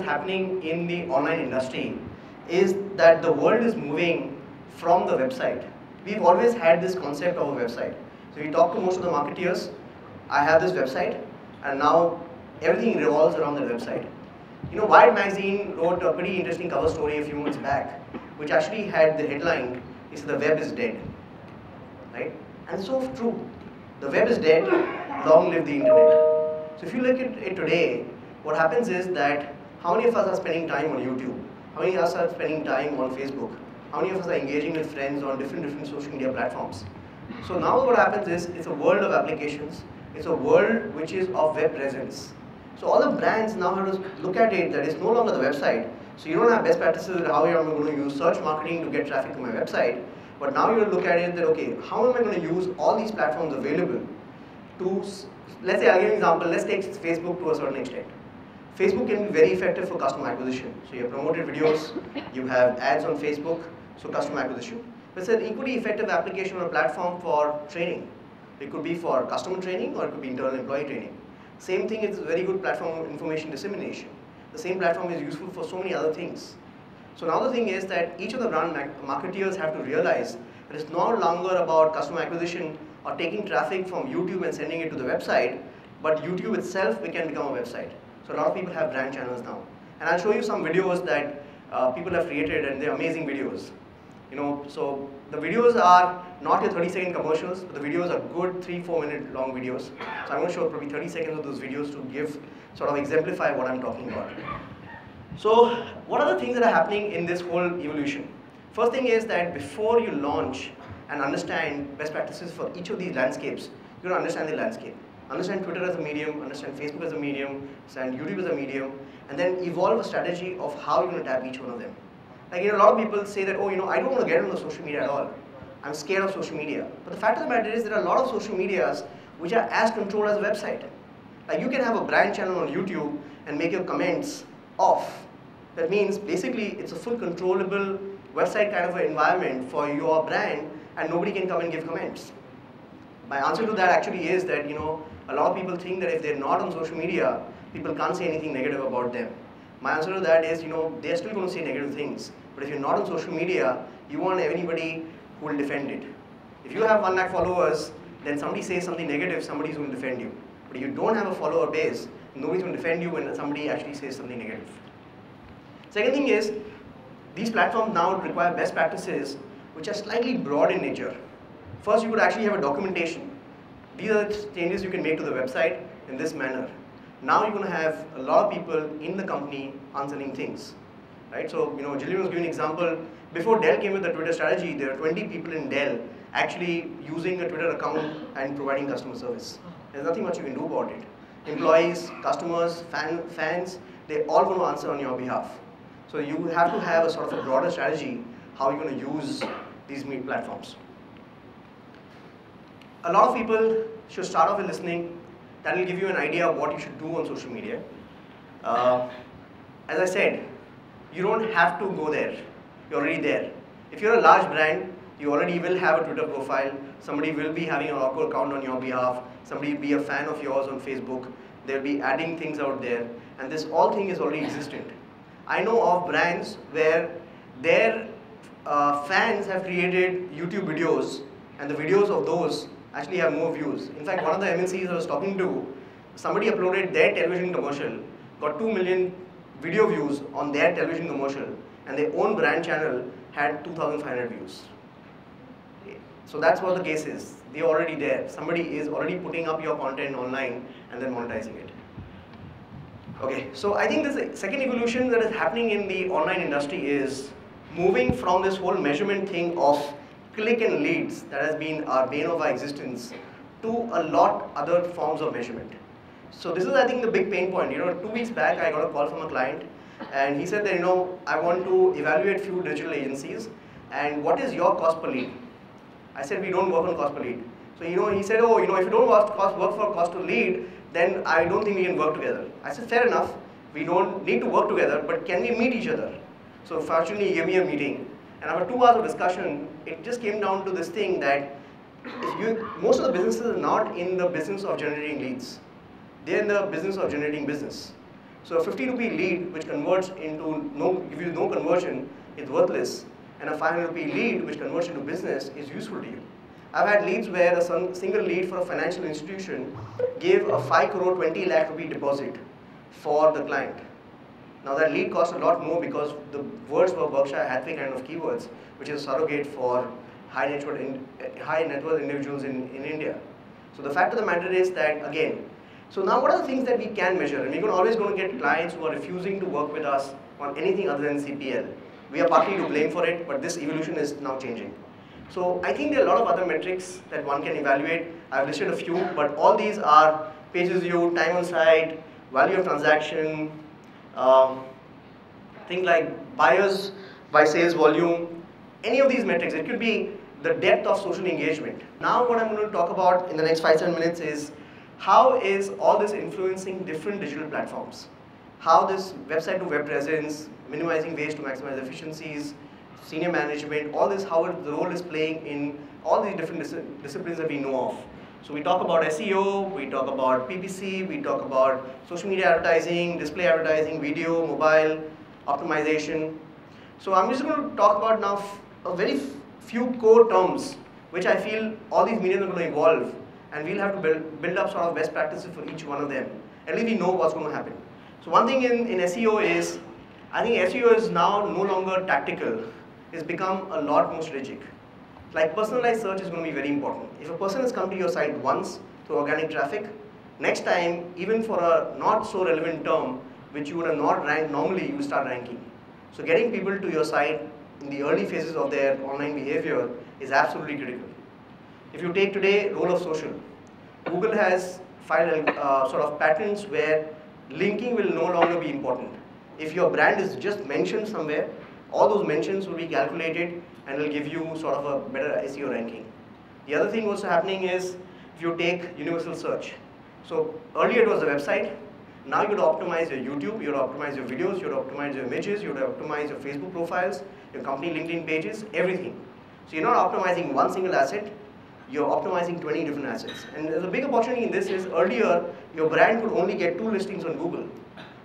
happening in the online industry is that the world is moving from the website. We've always had this concept of a website. So we talk to most of the marketeers, I have this website, and now everything revolves around the website. You know, Wired magazine wrote a pretty interesting cover story a few months back, which actually had the headline, is the web is dead, right? And so true. The web is dead, long live the internet. So if you look at it today, what happens is that how many of us are spending time on YouTube? How many of us are spending time on Facebook? How many of us are engaging with friends on different social media platforms? So now what happens is, it's a world of applications. It's a world which is of web presence. So all the brands now have to look at it that it's no longer the website. So you don't have best practices how you're going to use search marketing to get traffic to my website. But now you look at it that, okay, how am I going to use all these platforms available to, let's say, I'll give you an example, let's take Facebook to a certain extent. Facebook can be very effective for customer acquisition. So you have promoted videos, you have ads on Facebook, so customer acquisition. But it's an equally effective application or platform for training. It could be for customer training or it could be internal employee training. Same thing, it's a very good platform for information dissemination. The same platform is useful for so many other things. So now the thing is that each of the brand marketeers have to realize that it's no longer about customer acquisition or taking traffic from YouTube and sending it to the website, but YouTube itself can become a website. So a lot of people have brand channels now. And I'll show you some videos that people have created, and they're amazing videos. You know, so the videos are not your 30-second commercials, but the videos are good 3-4 minute long videos. So I'm going to show probably 30 seconds of those videos to give, sort of exemplify what I'm talking about. So what are the things that are happening in this whole evolution? First thing is that before you launch and understand best practices for each of these landscapes, you gotta understand the landscape. Understand Twitter as a medium, understand Facebook as a medium, understand YouTube as a medium, and then evolve a strategy of how you're going to tap each one of them. Like, you know, a lot of people say that, oh, you know, I don't want to get on the social media at all. I'm scared of social media. But the fact of the matter is there are a lot of social medias which are as controlled as a website. Like, you can have a brand channel on YouTube and make your comments off. That means basically it's a full controllable website kind of an environment for your brand, and nobody can come and give comments. My answer to that actually is that, you know, a lot of people think that if they're not on social media, people can't say anything negative about them. My answer to that is, you know, they're still going to say negative things. But if you're not on social media, you want anybody who will defend it. If you have 1 lakh followers, then somebody says something negative, somebody's going to defend you. But if you don't have a follower base, nobody's going to defend you when somebody actually says something negative. Second thing is, these platforms now require best practices which are slightly broad in nature. First, you could actually have a documentation. These are the changes you can make to the website in this manner. Now you're going to have a lot of people in the company answering things, right? So, you know, Jillian was giving an example. Before Dell came with the Twitter strategy, there are 20 people in Dell actually using a Twitter account and providing customer service. There's nothing much you can do about it. Employees, customers, fans, they're all going to answer on your behalf. So you have to have a sort of a broader strategy how you're going to use these platforms. A lot of people should start off with listening. That will give you an idea of what you should do on social media. As I said, you don't have to go there. You're already there. If you're a large brand, you already will have a Twitter profile. Somebody will be having an Oracle account on your behalf. Somebody will be a fan of yours on Facebook. They'll be adding things out there. And this all thing is already existent. I know of brands where their fans have created YouTube videos, and the videos of those actually have more views. In fact, one of the MNCs I was talking to, somebody uploaded their television commercial, got 2 million video views on their television commercial, and their own brand channel had 2,500 views. So that's what the case is. They're already there. Somebody is already putting up your content online and then monetizing it. Okay, so I think this second evolution that is happening in the online industry is moving from this whole measurement thing of click and leads that has been our bane of our existence to a lot other forms of measurement. So this is, I think, the big pain point. You know, 2 weeks back I got a call from a client, and he said that, you know, I want to evaluate few digital agencies, and what is your cost per lead? I said, we don't work on cost per lead. So, you know, he said, oh, you know, if you don't work for cost per lead, then I don't think we can work together. I said, fair enough, we don't need to work together, but can we meet each other? So fortunately, he gave me a meeting, and after 2 hours of discussion, it just came down to this thing that most of the businesses are not in the business of generating leads. They're in the business of generating business. So a 50 rupee lead which converts into give you no conversion is worthless, and a 500 rupee lead which converts into business is useful to you. I've had leads where a single lead for a financial institution gave a 5 crore 20 lakh rupee deposit for the client. Now that lead cost a lot more because the words were Berkshire Hathaway kind of keywords, which is a surrogate for high net worth individuals in India. So the fact of the matter is that, again, so now what are the things that we can measure? And we're always going to get clients who are refusing to work with us on anything other than CPL. We are partly to blame for it, but this evolution is now changing. So I think there are a lot of other metrics that one can evaluate. I've listed a few, but all these are pages viewed, time on site, value of transaction, things like buyers by sales volume, any of these metrics. It could be the depth of social engagement. Now what I'm going to talk about in the next 5-7 minutes is how is all this influencing different digital platforms? How this website to web presence, minimizing waste to maximize efficiencies, senior management, all this, how the role is playing in all these different disciplines that we know of. So we talk about SEO, we talk about PPC, we talk about social media advertising, display advertising, video, mobile, optimization. So I'm just going to talk about now a very few core terms which I feel all these mediums are going to evolve, and we'll have to build up sort of best practices for each one of them. At least we know what's going to happen. So one thing in SEO is, I think SEO is now no longer tactical. It's become a lot more strategic. Like personalized search is going to be very important. If a person has come to your site once through organic traffic, next time, even for a not so relevant term, which you would have not ranked normally, you start ranking. So getting people to your site in the early phases of their online behavior is absolutely critical. If you take today, role of social, Google has filed sort of patents where linking will no longer be important. If your brand is just mentioned somewhere, all those mentions will be calculated and will give you sort of a better SEO ranking. The other thing also happening is if you take universal search. So earlier it was the website. Now you would optimize your YouTube, you would optimize your videos, you would optimize your images, you would optimize your Facebook profiles, your company LinkedIn pages, everything. So you're not optimizing one single asset, you're optimizing 20 different assets. And the big opportunity in this is earlier your brand could only get 2 listings on Google.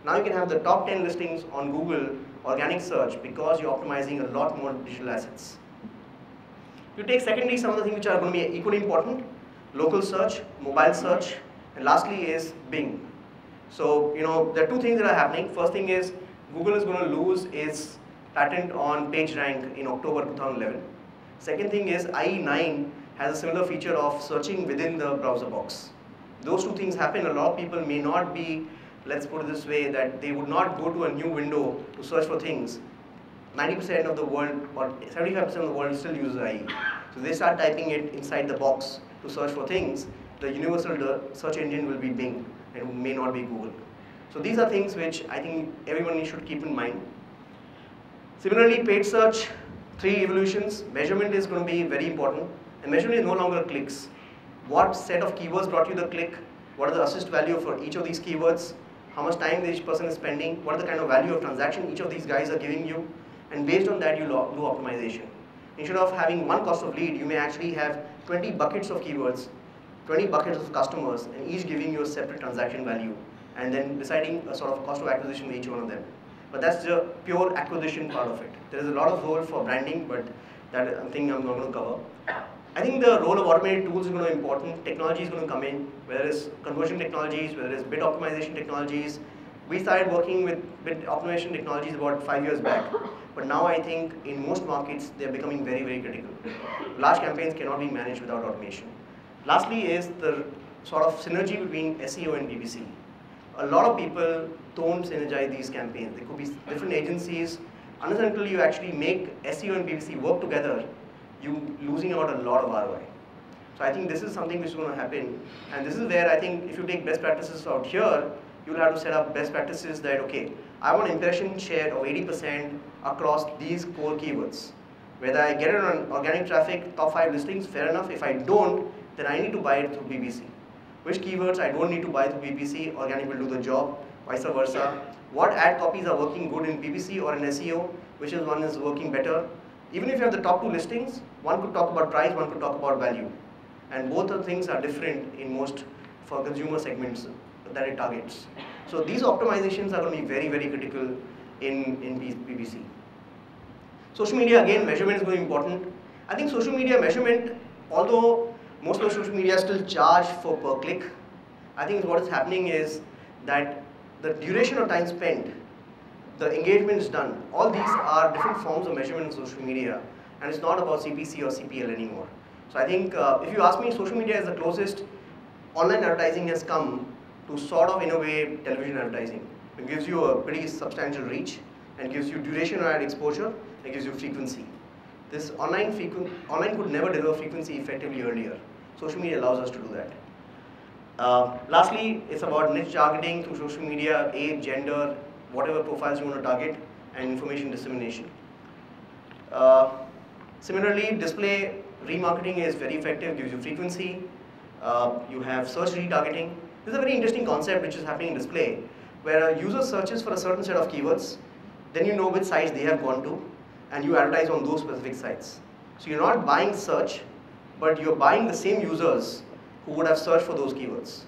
Now you can have the top 10 listings on Google organic search because you're optimizing a lot more digital assets. You take secondly some of the things which are going to be equally important: local search, mobile search, and lastly is Bing. So there are 2 things that are happening. First thing is Google is going to lose its patent on PageRank in October 2011. Second thing is IE9 has a similar feature of searching within the browser box. Those 2 things happen. A lot of people may not be, let's put it this way, that they would not go to a new window to search for things. 90% of the world or 75% of the world still uses IE. So they start typing it inside the box to search for things. The universal search engine will be Bing and may not be Google. So these are things which I think everyone should keep in mind. Similarly, paid search, 3 evolutions. Measurement is going to be very important. And measurement is no longer clicks. What set of keywords brought you the click? What is the assist value for each of these keywords? How much time each person is spending? What is the kind of value of transaction each of these guys are giving you? And based on that, you do optimization. Instead of having one cost of lead, you may actually have 20 buckets of keywords, 20 buckets of customers, and each giving you a separate transaction value, and then deciding a sort of cost of acquisition for each one of them. But that's the pure acquisition part of it. There is a lot of role for branding, but that is something I'm not going to cover. I think the role of automated tools is going to be important. Technology is going to come in, whether it's conversion technologies, whether it's bid optimization technologies. We started working with bid optimization technologies about 5 years back, but now I think in most markets they're becoming very, very critical. Large campaigns cannot be managed without automation. Lastly is the sort of synergy between SEO and PPC. A lot of people don't synergize these campaigns. There could be different agencies. Until you actually make SEO and PPC work together, you're losing out a lot of ROI. So I think this is something which is going to happen. And this is where I think if you take best practices out here, you'll have to set up best practices that, okay, I want impression share of 80% across these core keywords. Whether I get it on organic traffic, top 5 listings, fair enough. If I don't, then I need to buy it through PPC. Which keywords I don't need to buy through PPC, organic will do the job, vice versa. What ad copies are working good in PPC or in SEO, which is one is working better. Even if you have the top 2 listings, one could talk about price, one could talk about value. And both of the things are different in most for consumer segments that it targets. So these optimizations are going to be very, very critical in PPC. Social media, again, measurement is going to be important. I think social media measurement, although most of social media still charge for per click, I think what is happening is that the duration of time spent, the engagement is done. All these are different forms of measurement in social media, and it's not about CPC or CPL anymore. So I think if you ask me, social media is the closest online advertising has come to sort of, in a way, television advertising. It gives you a pretty substantial reach and gives you duration of ad exposure and gives you frequency. This online could never deliver frequency effectively earlier. Social media allows us to do that. Lastly, it's about niche targeting through social media, age, gender, whatever profiles you want to target, and information dissemination. Similarly, display remarketing is very effective, gives you frequency. You have search retargeting. This is a very interesting concept which is happening in display, where a user searches for a certain set of keywords, then you know which sites they have gone to, and you advertise on those specific sites. So you're not buying search, but you're buying the same users who would have searched for those keywords.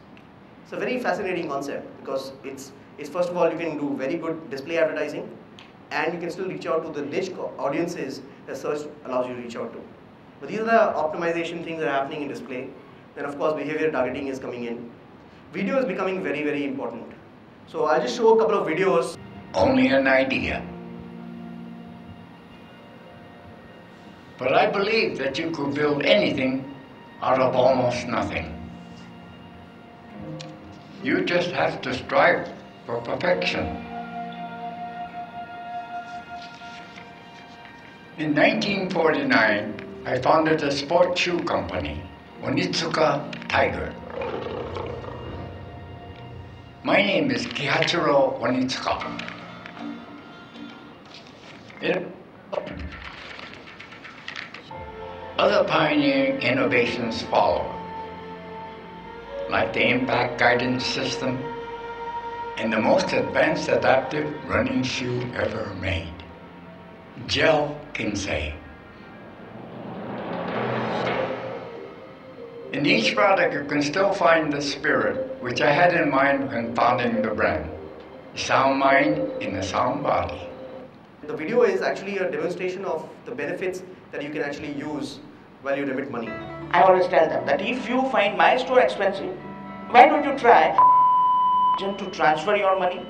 It's a very fascinating concept because it's first of all, you can do very good display advertising, and you can still reach out to the niche audiences that search allows you to reach out to. But these are the optimization things that are happening in display. Then of course, behavior targeting is coming in. Video is becoming very, very important. So I'll just show a couple of videos. Only an idea. But I believe that you could build anything out of almost nothing. You just have to strive for perfection. In 1949, I founded a sports shoe company, Onitsuka Tiger. My name is Kihachiro Onitsuka. Other pioneering innovations follow, like the impact guidance system and the most advanced adaptive running shoe ever made, Gel Kinsei. In each product, you can still find the spirit which I had in mind when founding the brand, a sound mind in a sound body. The video is actually a demonstration of the benefits that you can actually use while you remit money. I always tell them that if you find my store expensive, why don't you try to transfer your money?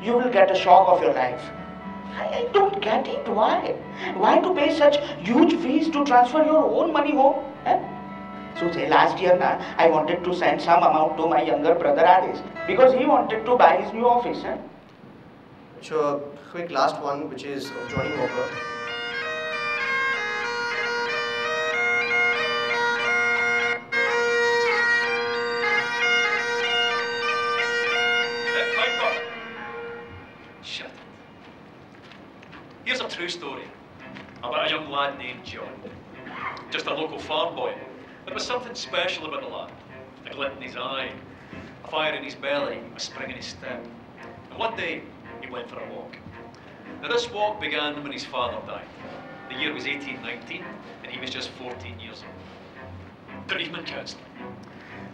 You will get a shock of your life. I don't get it. Why? Why to pay such huge fees to transfer your own money home? So say last year I wanted to send some amount to my younger brother Aris because he wanted to buy his new office. So quick last one, which is Johnny Walker. Shut it. Here's a true story about a young lad named John. Just a local farm boy. There was something special about the lad. A glint in his eye, a fire in his belly, a spring in his step. And one day, he went for a walk. Now this walk began when his father died. The year was 1819, and he was just 14 years old. Bereavement counselling.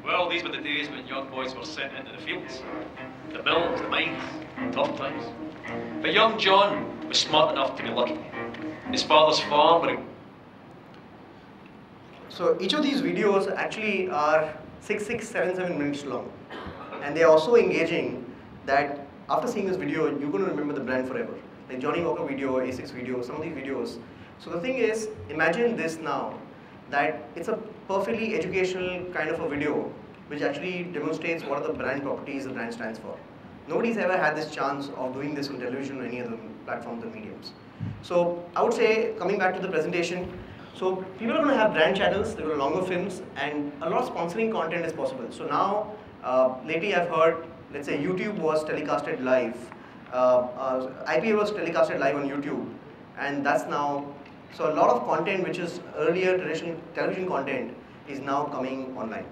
Well, these were the days when young boys were sent into the fields, the mills, the mines, tough times. But young John was smart enough to be lucky. His father's farm were... So each of these videos actually are 7 minutes long. And they are so engaging that after seeing this video, you're going to remember the brand forever. Like Johnny Walker video, A6 video, some of these videos. So the thing is, imagine this now, that it's a perfectly educational kind of a video which actually demonstrates what are the brand properties the brand stands for. Nobody's ever had this chance of doing this on television or any other platforms or mediums. So I would say, coming back to the presentation, so people are going to have brand channels, they're going to longer films, and a lot of sponsoring content is possible. So now, lately I've heard, let's say YouTube was telecasted live, IPL was telecasted live on YouTube, and that's now, so a lot of content which is earlier traditional television content is now coming online.